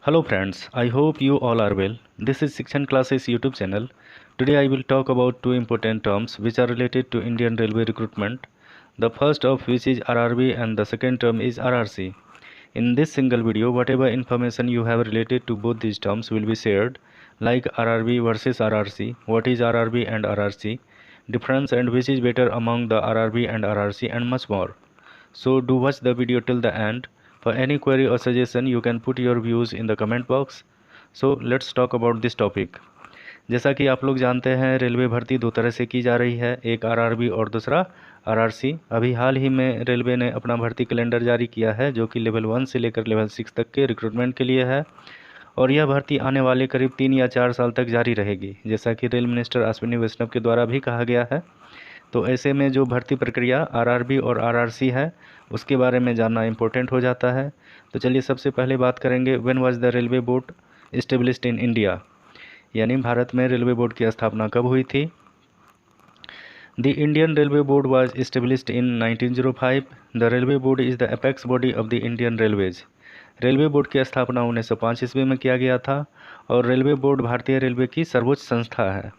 Hello friends, I hope you all are well. This is Shikshan Classes YouTube channel. Today I will talk about two important terms which are related to Indian Railway recruitment. The first of which is RRB and the second term is RRC. In this single video, whatever information you have related to both these terms will be shared, like RRB versus RRC, what is RRB and RRC, difference and which is better among the RRB and RRC, and much more. So do watch the video till the end. For any query or suggestion, you can put your views in the comment box. So let's talk about this topic. जैसा कि आप लोग जानते हैं, railway भर्ती दो तरह से की जा रही है, एक आरआरबी और दूसरा आरआरसी। अभी हाल ही में रेलवे ने अपना भर्ती कैलेंडर जारी किया है जो कि लेवल 1 से लेकर लेवल 6 तक के रिक्रूटमेंट के लिए है, और यह भर्ती आने वाले करीब 3 या 4 साल तक जारी रहेगी, जैसा कि रेल मिनिस्टर अश्विनी वैष्णव के द्वारा भी कहा गया है। तो ऐसे में जो भर्ती प्रक्रिया आरआरबी और आरआरसी है उसके बारे में जानना इम्पोर्टेंट हो जाता है। तो चलिए सबसे पहले बात करेंगे when was the railway board established in India, यानी भारत में रेलवे बोर्ड की स्थापना कब हुई थी। The Indian railway board was established in 1905। The railway board is the apex body of the Indian railways. Railway board की स्थापना 1905 ईस्वी में किया गया था, और रेलवे बोर्ड भारतीय रेलवे की सर्वोच्च संस्था है।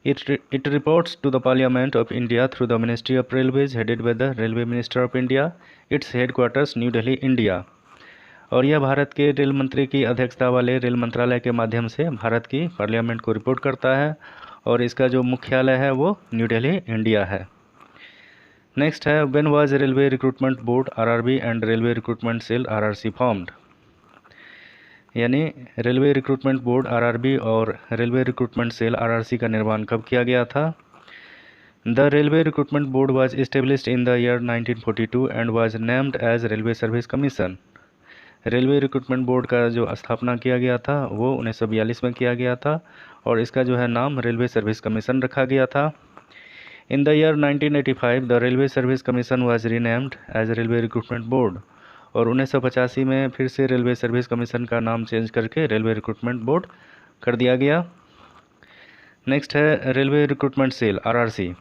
It reports to the Parliament of India through the Ministry of Railways headed by the Railway Minister of India. Its headquarters New Delhi, India. और यह भारत के रेल मंत्री की अध्यक्षता वाले रेल मंत्रालय के माध्यम से भारत की पार्लियामेंट को रिपोर्ट करता है, और इसका जो मुख्यालय है वो न्यू दिल्ली, इंडिया है। नेक्स्ट है when was railway recruitment board RRB and railway recruitment cell RRC formed, यानी रेलवे रिक्रूटमेंट बोर्ड आरआरबी और रेलवे रिक्रूटमेंट सेल आरआरसी का निर्माण कब किया गया था। The railway recruitment board was established in the year 1942 and was named as railway service commission. Railway recruitment board का जो स्थापना किया गया था वो 1942 में किया गया था, और इसका जो है नाम रेलवे सर्विस कमीशन रखा गया था। In the year 1985 the railway service commission was renamed as railway recruitment board, और 1985 में फिर से रेलवे सर्विस कमीशन का नाम चेंज करके रेलवे रिक्रूटमेंट बोर्ड कर दिया गया। नेक्स्ट है railway recruitment cell RRC.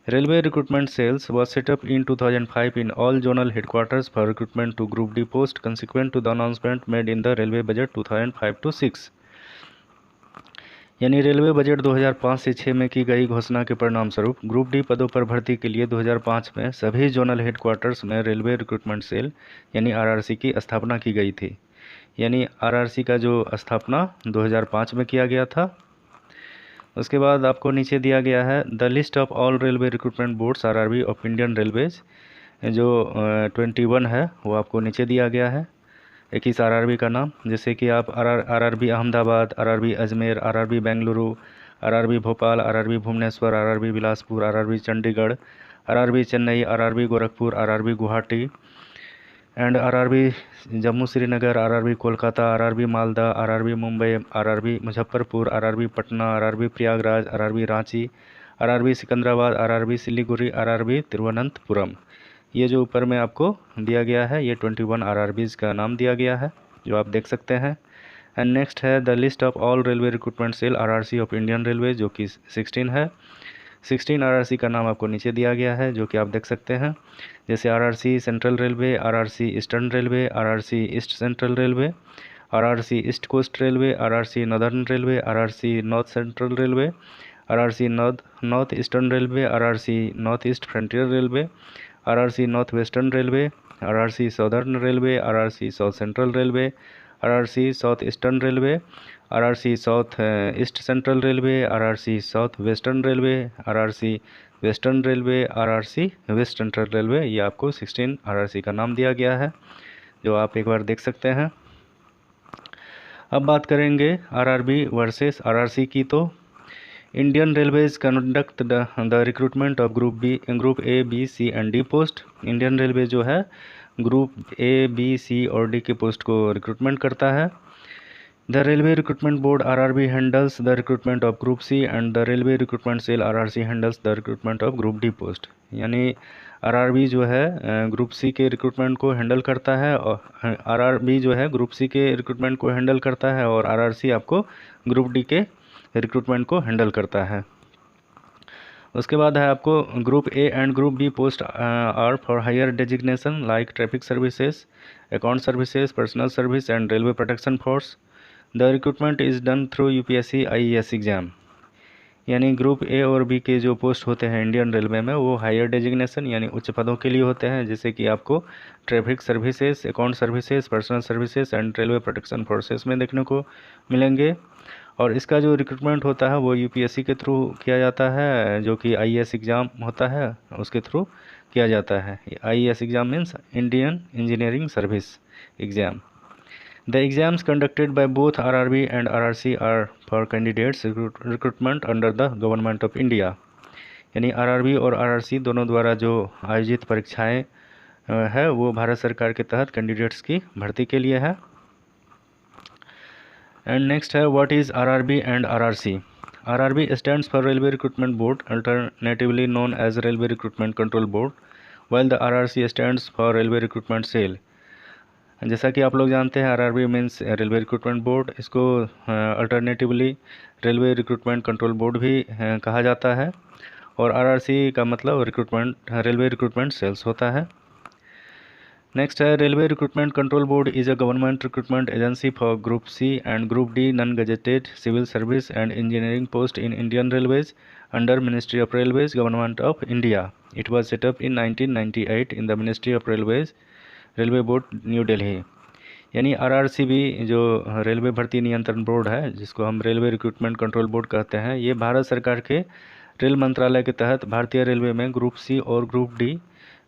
Railway recruitment cells was set up in 2005 in all zonal headquarters for recruitment to Group D post consequent to the announcement made in the Railway Budget 2005-6। यानी railway budget 2005 से 6 में की गई घोषणा के परिणाम स्वरूप group D पदों पर भर्ती के लिए 2005 में सभी जोनल हेडक्वार्टर्स में रेलवे रिक्रूटमेंट सेल यानी आरआरसी की स्थापना की गई थी। यानी आरआरसी का जो स्थापना 2005 में किया गया था। उसके बाद आपको नीचे दिया गया है the list of all railway recruitment boards RRB of Indian railways, जो 21 है वो आपको नीचे दिया गया है। 21 आरआरबी का नाम, जैसे कि आप RRB Ahmedabad, RRB Ajmer, RRB Bengaluru, RRB Bhopal, RRB Bhubaneswar, RRB Bilaspur, RRB Chandigarh, RRB Chennai, RRB Gorakhpur, RRB Guwahati and RRB Jammu Srinagar, RRB Kolkata, RRB Malda, RRB Mumbai, RRB Muzaffarpur, RRB Patna, RRB Prayagraj, RRB Ranchi, RRB Secunderabad, RRB Siliguri, RRB Thiruvananthapuram, ये जो ऊपर में आपको दिया गया है ये 21 आरआरबीज का नाम दिया गया है जो आप देख सकते हैं। And next is the list of all railway recruitment cell RRC of Indian railway, जो कि 16 है। 16 आरआरसी का नाम आपको नीचे दिया गया है जो कि आप देख सकते हैं, जैसे RRC central railway, RRC eastern railway, RRC east central railway, RRC east coast railway, RRC northern railway, RRC north central railway, RRC north eastern railway, RRC north east frontier railway, RRC north western railway, RRC southern railway, RRC south central railway, RRC south eastern railway, RRC south east central railway, RRC south western railway, RRC western railway, RRC west central railway, ये आपको 16 RRC का नाम दिया गया है जो आप एक बार देख सकते हैं। अब बात करेंगे आरआरबी वर्सेस आरआरसी की। तो Indian railways conduct the recruitment of group A B C and D post. Indian railway जो है ग्रुप ए बी सी और डी के पोस्ट को रिक्रूटमेंट करता है। The railway recruitment board RRB handles the recruitment of group C and the railway recruitment cell RRC handles the recruitment of group D post. यानी RRB जो है group C के recruitment को handle करता है, और आरआरबी जो है ग्रुप सी के रिक्रूटमेंट को हैंडल करता है, और आरआरसी आपको ग्रुप डी के रिक्रूटमेंट को हैंडल करता है। उसके बाद है आपको group A and group B post are for higher designation like traffic services, account services, personal service and railway protection force. The recruitment is done through UPSC IAS exam. यानी group A और B के जो post होते हैं Indian railway में वो higher designation यानी उच्च पदों के लिए होते हैं, जैसे कि आपको traffic services, account services, personal services and railway protection forces में देखने को मिलेंगे। और इसका जो रिक्रूटमेंट होता है वो यूपीएससी के थ्रू किया जाता है, जो कि आईएएस एग्ज़ाम होता है उसके थ्रू किया जाता है। IAS exam means Indian engineering service exam. The exams conducted by both RRB and RRC are for candidates recruitment under the Government of India। यानी RRB और RRC दोनों द्वारा जो आयोजित परीक्षाएं है वो भारत सरकार के तहत कैंडिडेट्स की भर्ती के लिए है। एंड नेक्स्ट है what is RRB and RRC। RRB stands for Railway Recruitment Board, alternatively known as Railway Recruitment Control Board, while the RRC stands for Railway Recruitment Cell। जैसा कि आप लोग जानते हैं RRB means railway recruitment board, इसको alternatively railway recruitment control board भी कहा जाता है, और आरआरसी का मतलब रेलवे रिक्रूटमेंट सेल्स होता है। नेक्स्ट है railway recruitment control board is a government recruitment agency for group C and group D non gazetted civil service and engineering post in Indian railways under ministry of railways government of India. It was set up in 1998 in the ministry of railways railway board new Delhi. यानी RRCB जो railway भर्ती नियंत्रण board है, जिसको हम railway recruitment control board कहते हैं, ये भारत सरकार के रेल मंत्रालय के तहत भारतीय रेलवे में ग्रुप सी और ग्रुप डी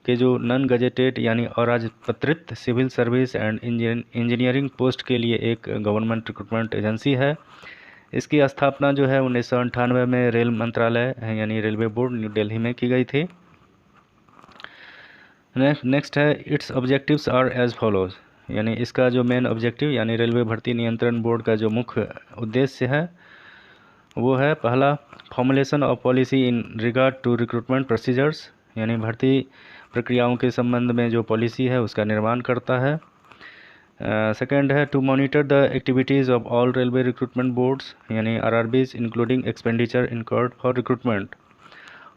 के जो नॉन गजेटेड यानी अराजपत्रित civil service and engineering post के लिए एक गवर्नमेंट रिक्रूटमेंट एजेंसी है। इसकी स्थापना जो है 1998 में रेल मंत्रालय यानी रेलवे बोर्ड न्यू दिल्ली में की गई थी। नेक्स्ट है its objectives are as follows. यानी इसका जो मेन ऑब्जेक्टिव यानी रेलवे भर्ती नियंत्रण बोर्ड का जो मुख्य उद्देश्य है वो है, पहला, formulation of policy in regard to recruitment procedures, यानी भर्ती प्रक्रियाओं के संबंध में जो पॉलिसी है उसका निर्माण करता है। सेकेंड है to monitor the activities of all railway recruitment boards यानी RRBs including expenditure incurred for recruitment.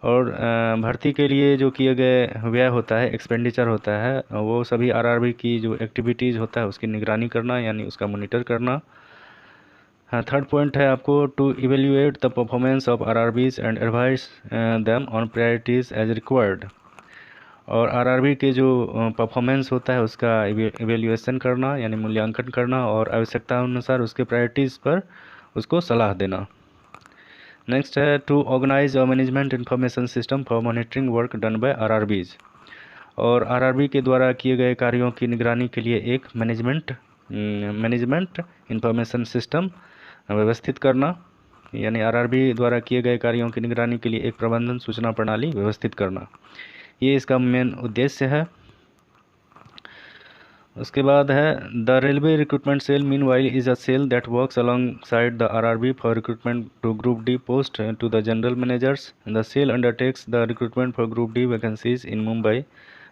और भर्ती के लिए जो किए गए व्यय होता है, एक्सपेंडिचर होता है, वो सभी आरआरबी की जो एक्टिविटीज़ होता है उसकी निगरानी करना यानी उसका मॉनिटर करना। थर्ड पॉइंट है आपको to evaluate the performance of RRBs and advise them on priorities as required. और आरआरबी के जो परफॉर्मेंस होता है उसका इवेल्युएशन करना यानी मूल्यांकन करना, और आवश्यकता अनुसार उसके प्रायोरिटीज़ पर उसको सलाह देना। नेक्स्ट है टू ऑर्गेनाइज और management information system for monitoring work done by RRBs. और आरआरबी के द्वारा किए गए कार्यों की निगरानी के लिए एक मैनेजमेंट इंफॉर्मेशन सिस्टम व्यवस्थित करना, यानी आरआरबी द्वारा किए गए कार्यों की निगरानी के लिए एक प्रबंधन सूचना प्रणाली व्यवस्थित करना, ये इसका मेन उद्देश्य है। उसके बाद है the railway recruitment cell meanwhile is a cell that works alongside the RRB for recruitment to group D post to the general managers. The cell undertakes the recruitment for group D vacancies in Mumbai,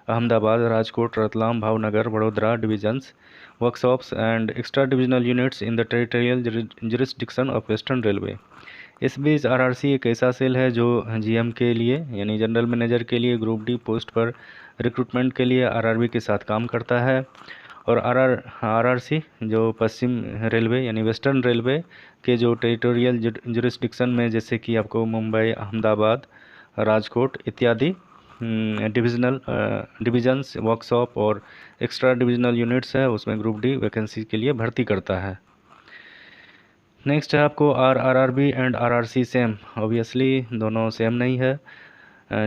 Ahmedabad, Rajkot, Ratlam, Bhavnagar, Vadodara divisions, workshops and extra divisional units in the territorial jurisdiction of western railway. इस बीच RRC एक ऐसा cell है जो GM के लिए यानी general manager के लिए ग्रुप डी पोस्ट पर रिक्रूटमेंट के लिए आरआरबी के साथ काम करता है। और आरआरसी जो पश्चिम रेलवे यानी वेस्टर्न रेलवे के जो टेरिटोरियल जुरिस्डिक्शन में, जैसे कि आपको मुंबई, अहमदाबाद, राजकोट इत्यादि डिविजन्स, वर्कशॉप और एक्स्ट्रा डिविजनल यूनिट्स है, उसमें ग्रुप डी वैकेंसी के लिए भर्ती करता है। नेक्स्ट है आपको RRB and RRC same, obviously दोनों सेम नहीं है।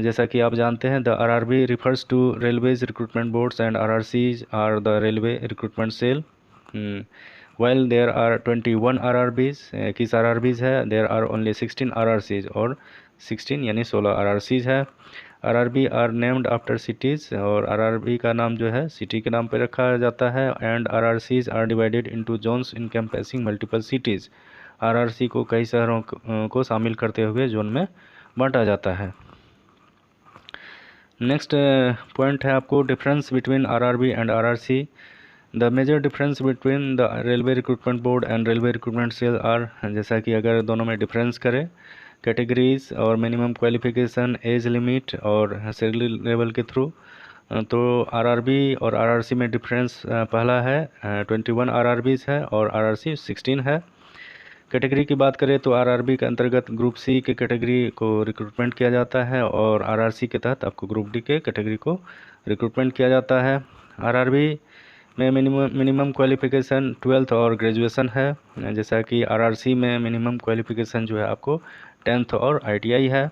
जैसा कि आप जानते हैं the RRB refers to railways recruitment boards and RRCs are the railway recruitment cell. While there are 21 RRBs, किस आरआरबीज है, देयर आर ओनली 16 आरआरसीज, और 16 यानी 16 आरआरसीज है। RRB are named after cities, और आरआरबी का नाम जो है सिटी के नाम पर रखा जाता है। And RRCs are divided into zones encompassing multiple cities. RRC को कई शहरों को शामिल करते हुए जोन में बांटा जाता है। नेक्स्ट पॉइंट है आपको difference between RRB and RRC. The major difference between the railway recruitment board and railway recruitment cell are, जैसा कि अगर दोनों में डिफरेंस करें कैटेगरीज और मिनिमम क्वालिफिकेशन, एज लिमिट और सैलरी लेवल के थ्रू। तो आरआरबी और आरआरसी में डिफरेंस पहला है 21 आरआरबीज है और आरआरसी 16 है। कैटेगरी की बात करें तो आरआरबी के अंतर्गत ग्रुप सी के कैटेगरी को रिक्रूटमेंट किया जाता है और आरआरसी के तहत आपको ग्रुप डी के कैटेगरी को रिक्रूटमेंट किया जाता है। आरआरबी में मिनिमम क्वालिफिकेशन 12th और ग्रेजुएशन है, जैसा कि आरआरसी में मिनिमम क्वालिफिकेशन जो है आपको 10th और आईटीआई है।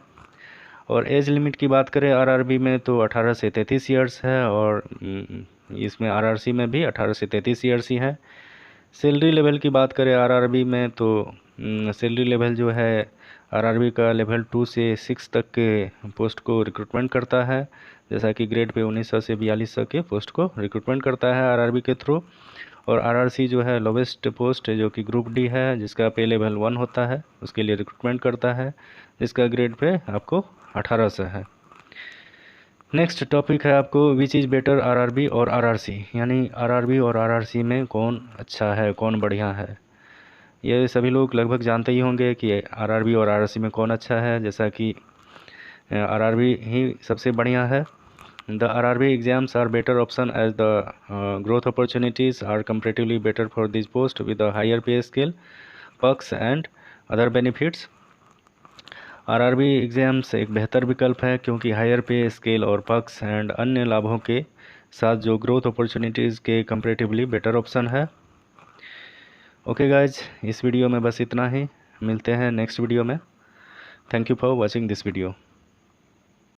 और एज लिमिट की बात करें आरआरबी में तो 18 से 33 ईयर्स है और इसमें आरआरसी में भी 18 से 33 ईयर्स ही है। सैलरी लेवल की बात करें आरआरबी में तो सैलरी लेवल जो है आरआरबी का लेवल 2 से 6 तक के पोस्ट को रिक्रूटमेंट करता है, जैसा कि ग्रेड पे 1900 से 4200 के पोस्ट को रिक्रूटमेंट करता है आरआरबी के थ्रू। और आरआरसी जो है लोवेस्ट पोस्ट जो कि ग्रुप डी है, जिसका पे लेवल 1 होता है, उसके लिए रिक्रूटमेंट करता है, जिसका ग्रेड पे आपको 1800 है। नेक्स्ट टॉपिक है आपको विच इज़ बेटर आरआरबी और आरआरसी, यानी आरआरबी और आरआरसी में कौन अच्छा है, कौन बढ़िया है। ये सभी लोग लगभग जानते ही होंगे कि आरआरबी और आरआरसी में कौन अच्छा है, जैसा कि आरआरबी ही सबसे बढ़िया है। The RRB exams are better option as the growth opportunities are comparatively better for this post with a higher pay scale, perks and other benefits. RRB exams एक बेहतर विकल्प है क्योंकि हायर पे स्केल और perks and अन्य लाभों के साथ जो ग्रोथ अपॉर्चुनिटीज़ के कंपैरेटिवली बेटर ऑप्शन है। ओके गाइज, इस वीडियो में बस इतना ही, मिलते हैं नेक्स्ट वीडियो में। Thank you for watching this video.